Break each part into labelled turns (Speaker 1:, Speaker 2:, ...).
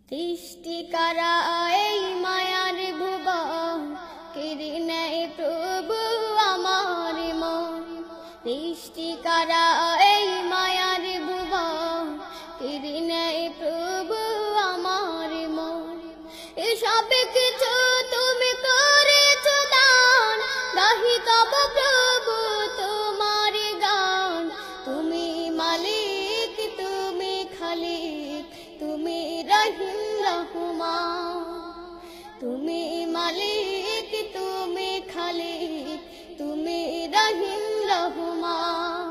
Speaker 1: সৃষ্টি করা এই মায়ার ভুবন, কেড়ে নেয় প্রভু আমার মন। সৃষ্টি করা এই মায়ার ভুবন, কেড়ে নেয় প্রভু আমার মন। এসব কিছু তুমি করেছ দান, গাহি তব প্রভু তোমার গান। তুমি মালিক, তুমি খালিক, তুমি রহিম রহমান। তুমি মালিক, তুমি খালিক, তুমি রহিম রহমান।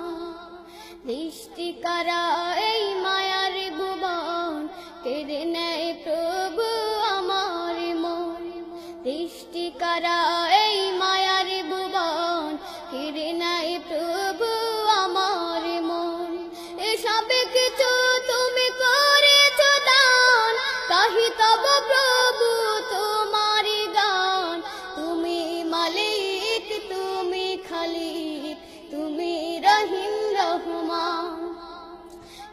Speaker 1: সৃষ্টি করা এই মায়ার ভুবন, কেড়ে নেয় প্রভু আমার মন। সৃষ্টি করা এই মায়ার ভুবন, কেড়ে নেয় প্রভু আমার মন। এসব কিছু তুমি করেছ দান, গাহি তব প্রভু তোমার গান। তুমি মালিক, তুমি খালিক, তুমি রহিম রহমান।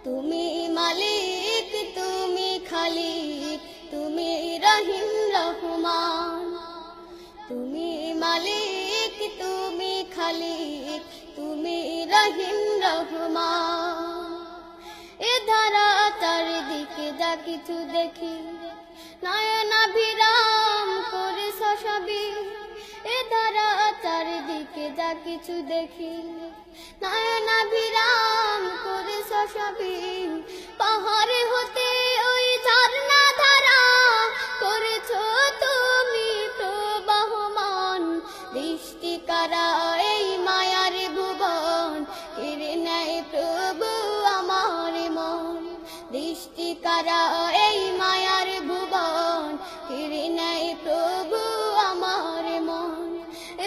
Speaker 1: তুমি মালিক, তুমি খালিক, তুমি রহিম রহমান। তুমি মালিক, তুমি খালিক, তুমি রহিম রহমান। এ ধারা চারিদিকে যা কিছু দেখি, নয়নাভিরাম করে শশাবি। এ ধারা চারিদিকে যা কিছু দেখি, নয়নাভিরাম করে শশাবি। পাহাড়ে হতে ওই ঝর্ণা ধারা করেছ তুমি প্রবাহমান। সৃষ্টি করা এই মায়ার ভুবন, কেড়ে নেয় প্রভু আমার মন। সৃষ্টি করা এই মায়ার ভুবন, কেড়ে নেয় প্রভু আমার মন।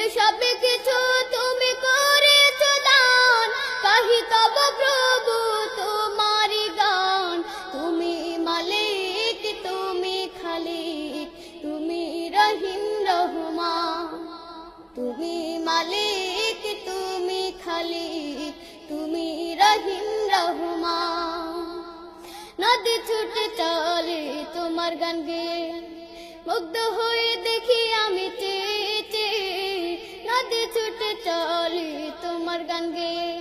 Speaker 1: এসব কিছু তুমি করেছ দান, গাহি তব প্রভু তোমার গান। তুমি মালিক, তুমি খালিক, তুমি রহিম রহমান। তুমি মালিক, তুমি খালিক, তুমি রহিম রহমান। নদী ছুটে চলে তোমার গান গেয়ে, মুগ্ধ হয়ে দেখি আমি চেয়ে চেয়ে। নদী ছুটে চলে তোমার গান গেয়ে,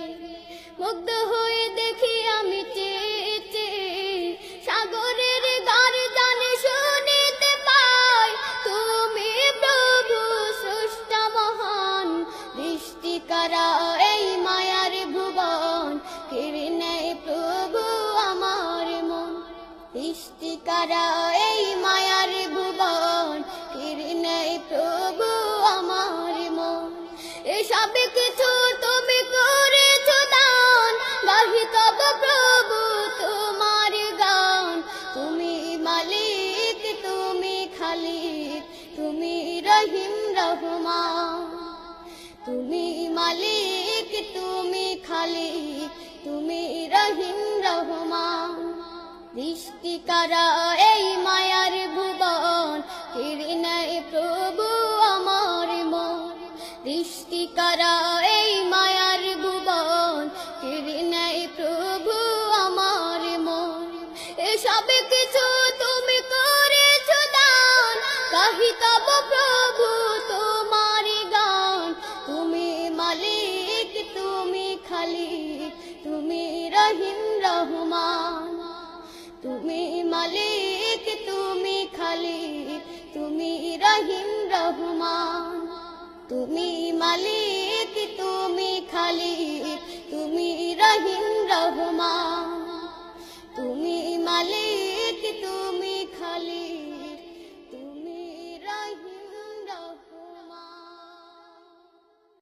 Speaker 1: মুগ্ধ হয়ে দেখি আমি চেয়ে চেয়ে। সাগরের গান জানে শুনিতে পাই, তুমি প্রভু স্রষ্টা মহান। সৃষ্টি করা এই মায়ার ভুবন, কেড়ে নেয় প্রভু আমার মন। সৃষ্টি করা এই মায়ার ভুবন, কেড়ে নেয় প্রভু আমার মন। এসব কিছু তুমি করেছ দান, গাহি তব প্রভু তোমার গান। তুমি মালিক, তুমি খালিক, তুমি রহিম রহমান। তুমি মালিক, তুমি খালিক, তুমি রহিম রহমান। সৃষ্টি করা এই মায়ার ভুবন, কেড়ে নেয় প্রভু আমার মন। সৃষ্টি করা এই মায়ার ভুবন, কেড়ে নেয় প্রভু আমার মন। এসব কিছু তুমি করেছ দান, গাহি তব প্রভু তোমার গান। তুমি মালিক, তুমি খালিক, তুমি রহিম রহমান। তুমি মালিক, তুমি খালিক, তুমি রহিম রহমান। তুমি মালিক, তুমি খালিক, তুমি রহিম রহমান।